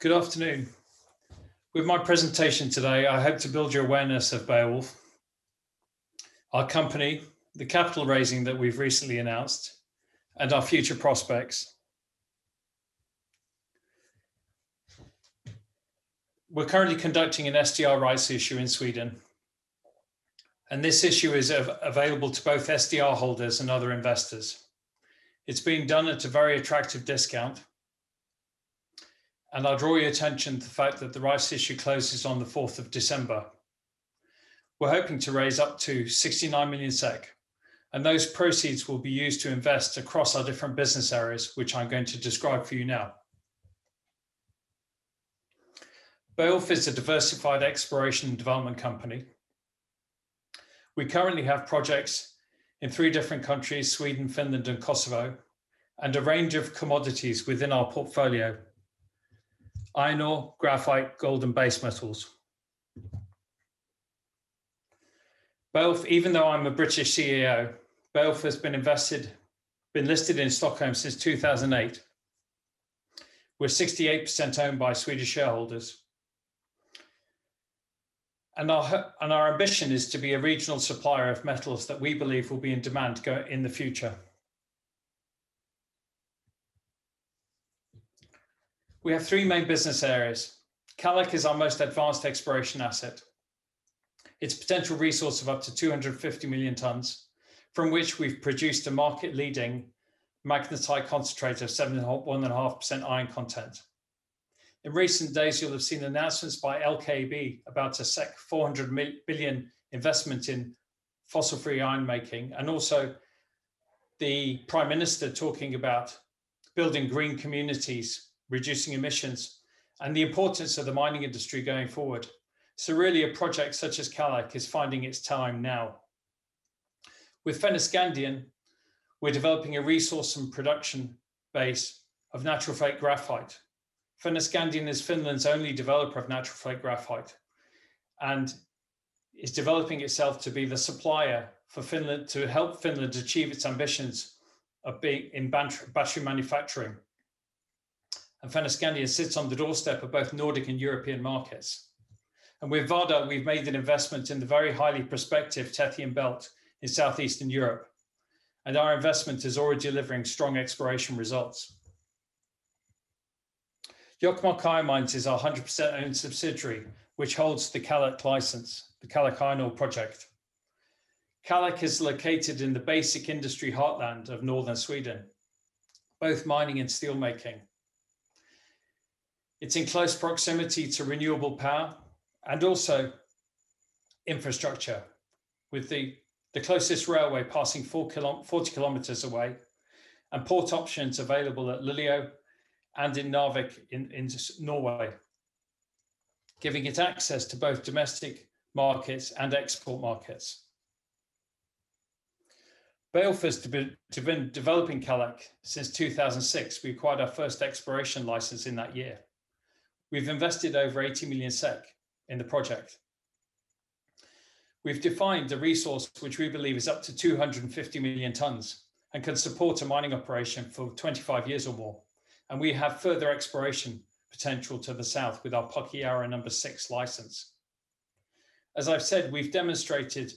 Good afternoon. With my presentation today, I hope to build your awareness of Beowulf, our company, the capital raising that we've recently announced, and our future prospects. We're currently conducting an SDR rights issue in Sweden, and this issue is available to both SDR holders and other investors. It's being done at a very attractive discount. And I'll draw your attention to the fact that the rights issue closes on the 4th of December. We're hoping to raise up to 69 million SEK, and those proceeds will be used to invest across our different business areas, which I'm going to describe for you now. Beowulf is a diversified exploration and development company. We currently have projects in 3 different countries, Sweden, Finland, and Kosovo, and a range of commodities within our portfolio: iron ore, graphite, gold, and base metals. Beowulf, even though I'm a British CEO, Beowulf has been listed in Stockholm since 2008. We're 68% owned by Swedish shareholders. And our ambition is to be a regional supplier of metals that we believe will be in demand in the future. We have 3 main business areas. Kallak is our most advanced exploration asset. Its potential resource of up to 250 million tons, from which we've produced a market-leading magnetite concentrate of 7.5% iron content. In recent days, you'll have seen announcements by LKAB about a 400 billion investment in fossil-free iron making, and also the Prime Minister talking about building green communities, reducing emissions, and the importance of the mining industry going forward. So really a project such as Kallak is finding its time now. With Fennoscandian, we're developing a resource and production base of natural flake graphite. Fennoscandian is Finland's only developer of natural flake graphite and is developing itself to be the supplier for Finland, to help Finland achieve its ambitions of being in battery manufacturing. And Fennoscandian sits on the doorstep of both Nordic and European markets. And with Vardar, we've made an investment in the very highly prospective Tethyan Belt in southeastern Europe. And our investment is already delivering strong exploration results. Jokkmokk Iron Mines is our 100% owned subsidiary, which holds the Kallak license, the Kallak Iron Ore project. Kallak is located in the basic industry heartland of northern Sweden, both mining and steelmaking. It's in close proximity to renewable power and also infrastructure, with the closest railway passing 40 kilometers away, and port options available at Luleå and in Narvik in Norway, giving it access to both domestic markets and export markets. Beowulf has been developing Kallak since 2006. We acquired our first exploration license in that year. We've invested over 80 million SEK in the project. We've defined a resource which we believe is up to 250 million tons and can support a mining operation for 25 years or more. And we have further exploration potential to the south with our Pakiara number 6 license. As I've said, we've demonstrated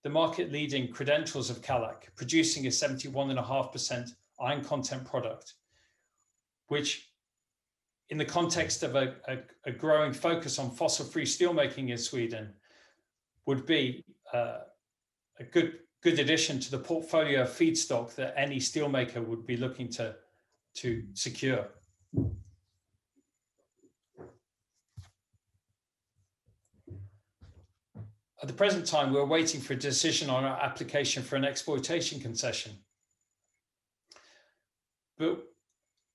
the market-leading credentials of Kallak, producing a 71.5% iron content product, which in the context of a growing focus on fossil-free steelmaking in Sweden would be a good addition to the portfolio of feedstock that any steelmaker would be looking to secure. At the present time, we're waiting for a decision on our application for an exploitation concession. But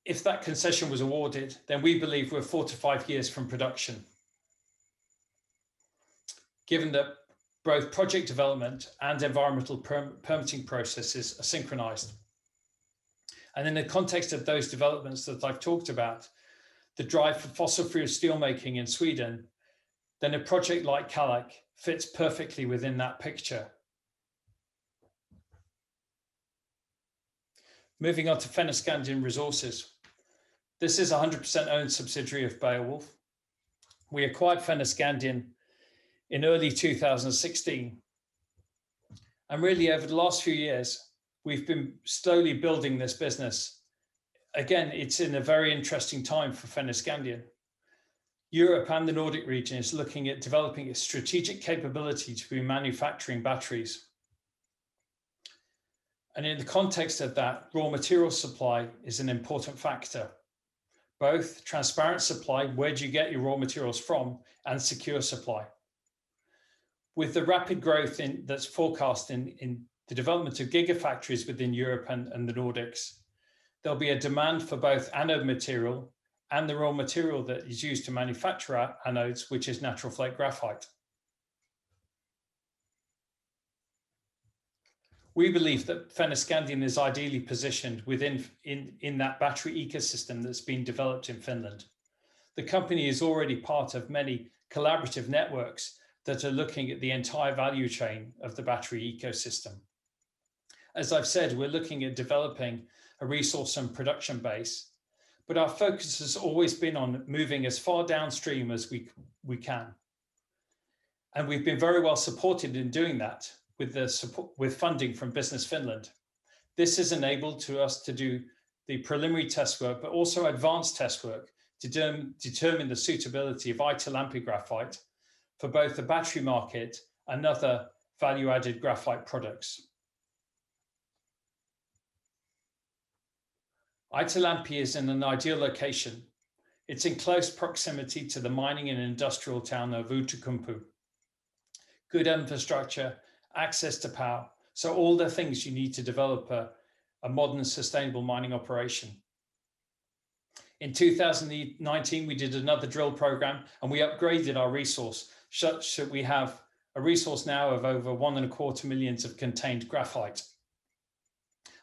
if that concession was awarded, then we believe we're 4 to 5 years from production, given that both project development and environmental permitting processes are synchronized. And in the context of those developments that I've talked about, the drive for fossil-free steelmaking in Sweden, then a project like Kallak fits perfectly within that picture. Moving on to Fennoscandian resources. This is a 100% owned subsidiary of Beowulf. We acquired Fennoscandian in early 2016. And really over the last few years, we've been slowly building this business. Again, it's in a very interesting time for Fennoscandian. Europe and the Nordic region is looking at developing a strategic capability to be manufacturing batteries. And in the context of that, raw material supply is an important factor. Both transparent supply, where do you get your raw materials from, and secure supply. With the rapid growth that's forecast in the development of gigafactories within Europe and the Nordics, there'll be a demand for both anode material and the raw material that is used to manufacture anodes, which is natural flake graphite. We believe that Fennoscandian is ideally positioned in that battery ecosystem that's been developed in Finland. The company is already part of many collaborative networks that are looking at the entire value chain of the battery ecosystem. As I've said, we're looking at developing a resource and production base, but our focus has always been on moving as far downstream as we can. And we've been very well supported in doing that with funding from Business Finland. This has enabled us to do the preliminary test work, but also advanced test work to determine the suitability of Aittolampi graphite for both the battery market and other value-added graphite products. Aittolampi is in an ideal location. It's in close proximity to the mining and industrial town of Outokumpu. Good infrastructure, access to power, so all the things you need to develop a modern, sustainable mining operation. In 2019, we did another drill program and we upgraded our resource such that we have a resource now of over 1.25 million of contained graphite.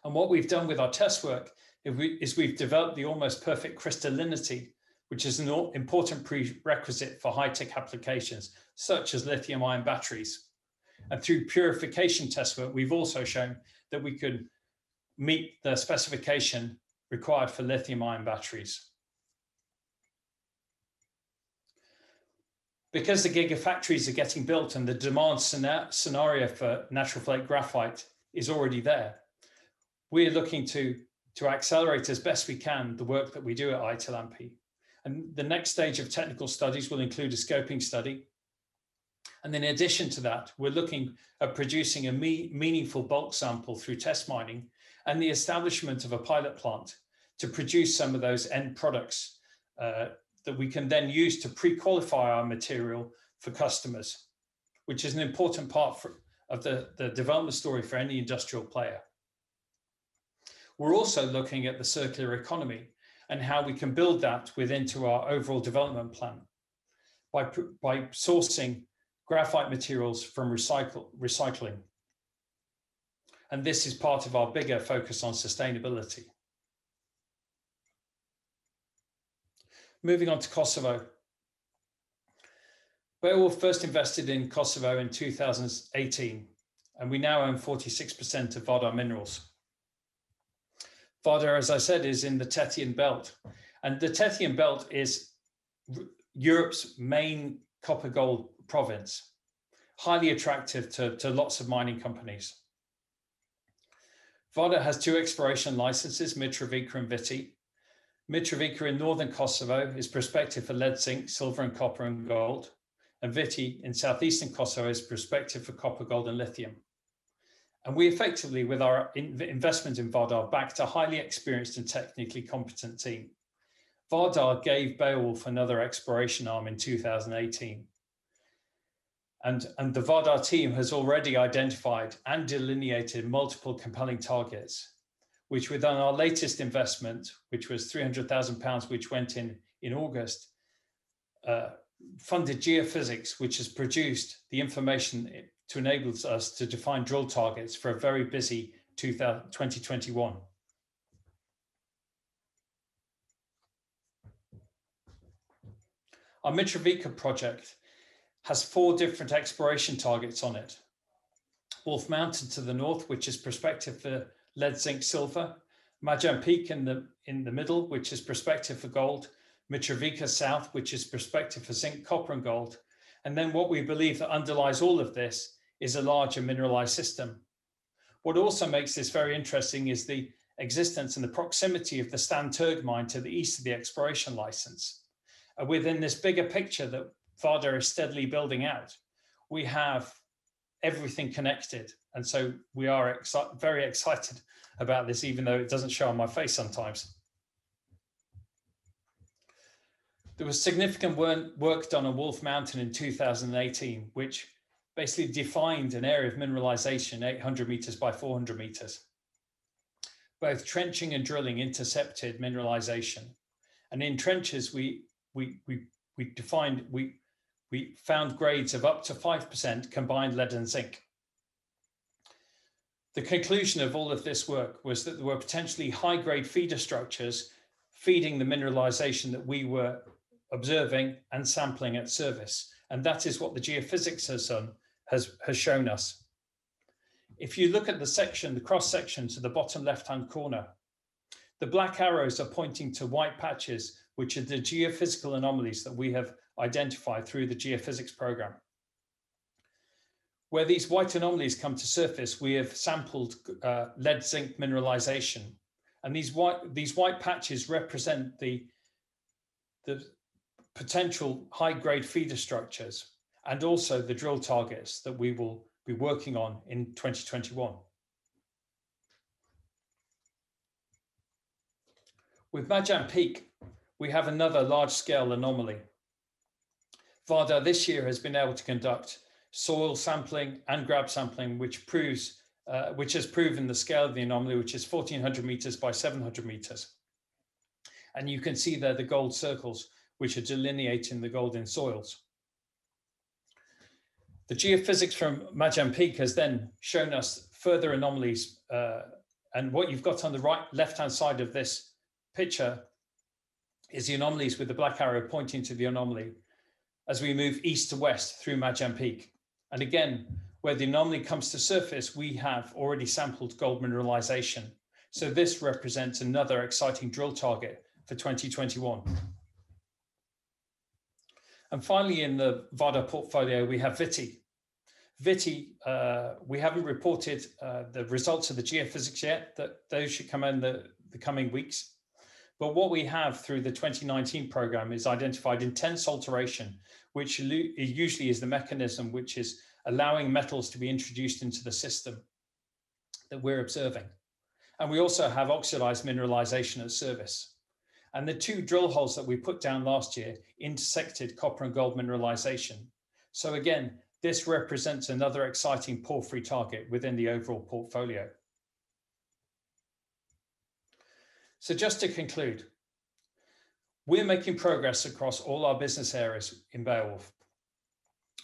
And what we've done with our test work is we've developed the almost perfect crystallinity, which is an important prerequisite for high-tech applications, such as lithium-ion batteries. And through purification test work, we've also shown that we could meet the specification required for lithium-ion batteries. Because the gigafactories are getting built and the demand scenario for natural flake graphite is already there, we're looking to accelerate as best we can the work that we do at Aittolampi. And the next stage of technical studies will include a scoping study. And in addition to that, we're looking at producing a meaningful bulk sample through test mining and the establishment of a pilot plant to produce some of those end products that we can then use to pre-qualify our material for customers, which is an important part of the development story for any industrial player. We're also looking at the circular economy and how we can build that into our overall development plan by sourcing graphite materials from recycling. And this is part of our bigger focus on sustainability. Moving on to Kosovo. Beowulf first invested in Kosovo in 2018, and we now own 46% of Vardar Minerals. Vardar, as I said, is in the Tethyan Belt, and the Tethyan Belt is Europe's main copper gold province, highly attractive to lots of mining companies. Vardar has 2 exploration licenses, Mitrovica and Viti. Mitrovica in northern Kosovo is prospective for lead, zinc, silver and copper and gold, and Viti in southeastern Kosovo is prospective for copper, gold and lithium. And we effectively, with our investment in Vardar, backed a highly experienced and technically competent team. Vardar gave Beowulf another exploration arm in 2018. And the Vardar team has already identified and delineated multiple compelling targets, which within our latest investment, which was £300,000, which went in August, funded geophysics, which has produced the information to enable us to define drill targets for a very busy 2021. Our Mitrovica project has 4 different exploration targets on it. Wolf Mountain to the north, which is prospective for lead, zinc, silver, Majan Peak in the middle, which is prospective for gold, Mitrovica South, which is prospective for zinc, copper, and gold. And then what we believe that underlies all of this is a larger mineralized system. What also makes this very interesting is the existence and the proximity of the Stan Terg mine to the east of the exploration license. Within this bigger picture that Vardar is steadily building out, we have everything connected. And so we are very excited about this, even though it doesn't show on my face sometimes. There was significant work done on Wolf Mountain in 2018, which basically defined an area of mineralization 800 meters by 400 meters. Both trenching and drilling intercepted mineralization. And in trenches, we found grades of up to 5% combined lead and zinc. The conclusion of all of this work was that there were potentially high-grade feeder structures feeding the mineralization that we were observing and sampling at surface. And that is what the geophysics has shown us. If you look at the cross-section to the bottom left-hand corner, the black arrows are pointing to white patches, which are the geophysical anomalies that we have identified through the geophysics program. Where these white anomalies come to surface, we have sampled lead zinc mineralization. And these white patches represent the potential high-grade feeder structures and also the drill targets that we will be working on in 2021. With Majan Peak, we have another large-scale anomaly. Vardar this year has been able to conduct soil sampling and grab sampling, which has proven the scale of the anomaly, which is 1,400 meters by 700 meters. And you can see there the gold circles, which are delineating the gold in soils. The geophysics from Majan Peak has then shown us further anomalies. And what you've got on the left-hand side of this picture is the anomalies with the black arrow pointing to the anomaly as we move east to west through Majan Peak. And again, where the anomaly comes to surface, we have already sampled gold mineralization. So this represents another exciting drill target for 2021. And finally, in the Vardar portfolio, we have Viti. Viti, we haven't reported the results of the geophysics yet, those should come in the coming weeks. But what we have through the 2019 program is identified intense alteration, which usually is the mechanism which is allowing metals to be introduced into the system that we're observing. And we also have oxidized mineralization at surface. And the two drill holes that we put down last year intersected copper and gold mineralization. So again, this represents another exciting porphyry target within the overall portfolio. So just to conclude, we're making progress across all our business areas in Beowulf.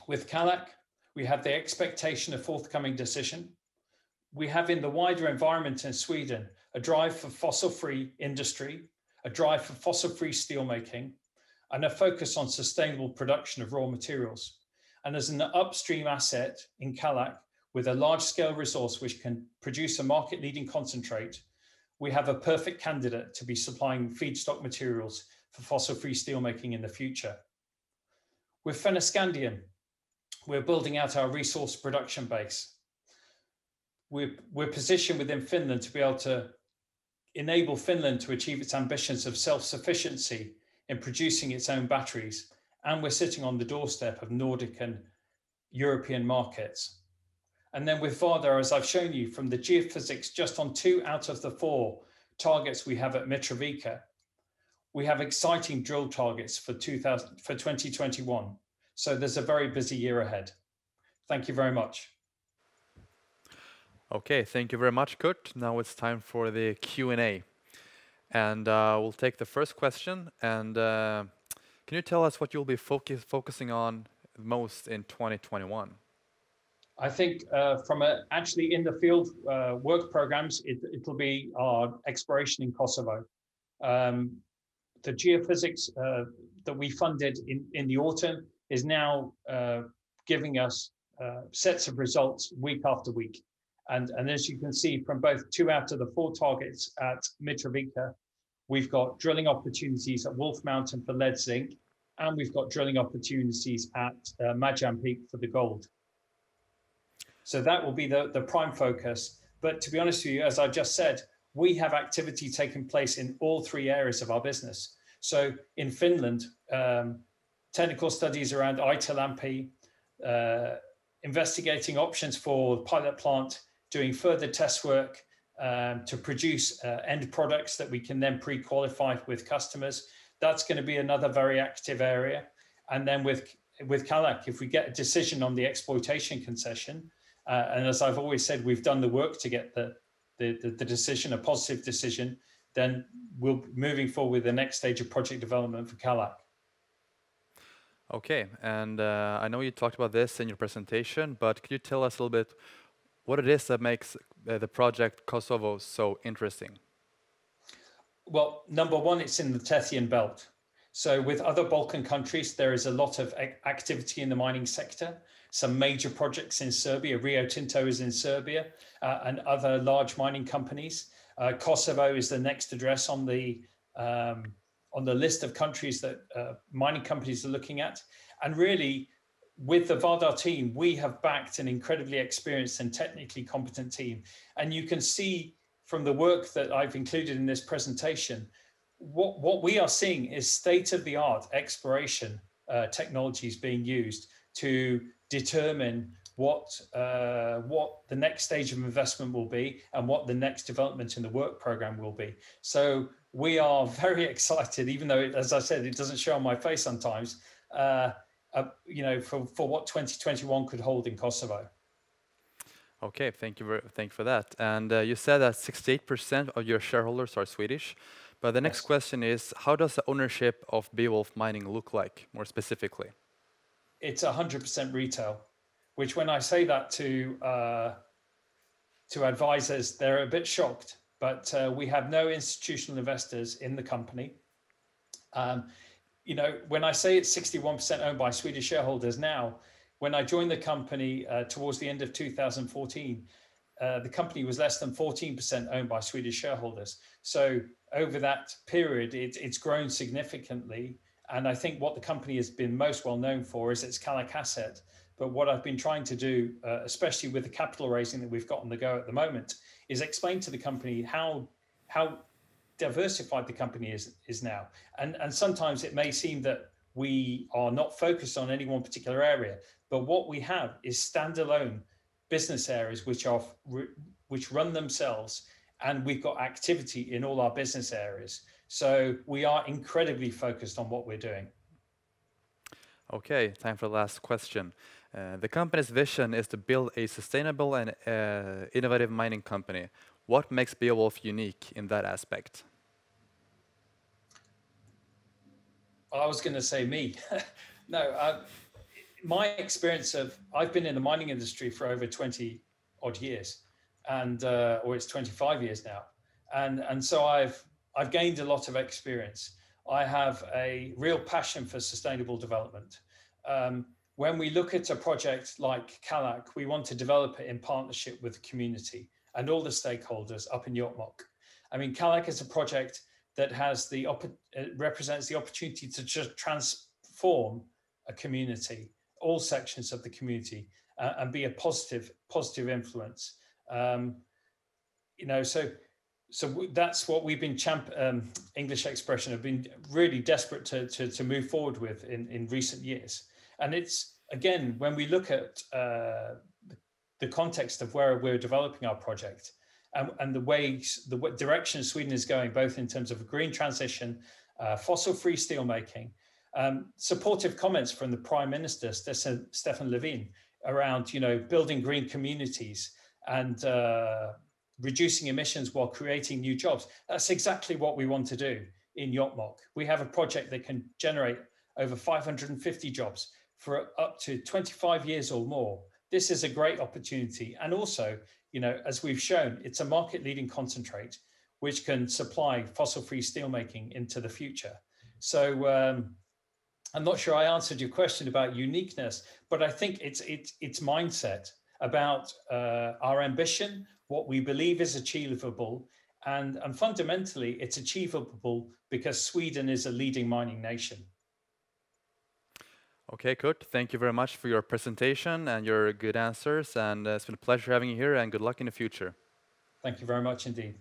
With Kallak, we have the expectation of forthcoming decision. We have in the wider environment in Sweden, a drive for fossil-free industry, a drive for fossil-free steelmaking, and a focus on sustainable production of raw materials. And as an upstream asset in Kallak, with a large-scale resource which can produce a market-leading concentrate, we have a perfect candidate to be supplying feedstock materials for fossil-free steelmaking in the future. With Fennoscandium, we're building out our resource production base. We're positioned within Finland to be able to enable Finland to achieve its ambitions of self-sufficiency in producing its own batteries. And we're sitting on the doorstep of Nordic and European markets. And then with Vardar, as I've shown you from the geophysics, just on 2 out of the 4 targets we have at Mitrovica, we have exciting drill targets for 2021. So there's a very busy year ahead. Thank you very much. Okay, thank you very much, Kurt. Now it's time for the Q&A. And we'll take the first question. And can you tell us what you'll be focusing on most in 2021? I think from actually in the field work programs, it'll be our exploration in Kosovo. The geophysics that we funded in the autumn is now giving us sets of results week after week. And as you can see from both 2 out of the 4 targets at Mitrovica, we've got drilling opportunities at Wolf Mountain for lead zinc, and we've got drilling opportunities at Majan Peak for the gold. So that will be the prime focus. But to be honest with you, as I just said, we have activity taking place in all 3 areas of our business. So in Finland, technical studies around Aitolampi, investigating options for the pilot plant, doing further test work to produce end products that we can then pre-qualify with customers. That's going to be another very active area. And then with Kallak, if we get a decision on the exploitation concession, and as I've always said, we've done the work to get the decision, a positive decision, then we'll be moving forward with the next stage of project development for Kallak. Okay, and I know you talked about this in your presentation, but could you tell us a little bit what it is that makes the project Kosovo so interesting? Well, number one, it's in the Tethyan Belt. So with other Balkan countries, there is a lot of activity in the mining sector. Some major projects in Serbia, Rio Tinto is in Serbia, and other large mining companies. Kosovo is the next address on the list of countries that mining companies are looking at. And really, with the Vardar team, we have backed an incredibly experienced and technically competent team. And you can see from the work that I've included in this presentation, what we are seeing is state-of-the-art exploration technologies being used to determine what the next stage of investment will be and what the next development in the work program will be. So we are very excited, even though, as I said, it doesn't show on my face sometimes, for what 2021 could hold in Kosovo. Okay, thank you for that. And you said that 68% of your shareholders are Swedish. But the next question is, how does the ownership of Beowulf Mining look like, more specifically? It's 100% retail, which when I say that to advisors, they're a bit shocked. But we have no institutional investors in the company. When I say it's 61% owned by Swedish shareholders now, when I joined the company towards the end of 2014, the company was less than 14% owned by Swedish shareholders. So over that period, it's grown significantly. And I think what the company has been most well known for is its Kallak asset. But what I've been trying to do, especially with the capital raising that we've got on the go at the moment, is explain to the company how diversified the company is now. And sometimes it may seem that we are not focused on any one particular area, but what we have is standalone business areas which run themselves, and we've got activity in all our business areas. So we are incredibly focused on what we're doing. Okay, time for the last question. The company's vision is to build a sustainable and innovative mining company. What makes Beowulf unique in that aspect? I was going to say me. No, my experience I've been in the mining industry for over 20 odd years, or it's 25 years now. And so I've gained a lot of experience. I have a real passion for sustainable development. When we look at a project like Kallak, we want to develop it in partnership with the community and all the stakeholders up in Jokkmokk. I mean, Kallak is a project that has represents the opportunity to just transform a community, all sections of the community, and be a positive influence. So that's what we've been English expression have been really desperate to move forward with in recent years. And it's, again, when we look at the context of where we're developing our project and the direction Sweden is going, both in terms of a green transition, fossil-free steelmaking, supportive comments from the Prime Minister, Stefan Löfven, around building green communities and reducing emissions while creating new jobs. That's exactly what we want to do in Jokkmokk. We have a project that can generate over 550 jobs for up to 25 years or more. This is a great opportunity. And also, as we've shown, it's a market-leading concentrate, which can supply fossil-free steelmaking into the future. So I'm not sure I answered your question about uniqueness, but I think it's mindset. about our ambition, what we believe is achievable, and fundamentally it's achievable because Sweden is a leading mining nation. Okay, Kurt, thank you very much for your presentation and your good answers, and it's been a pleasure having you here, and good luck in the future. Thank you very much indeed.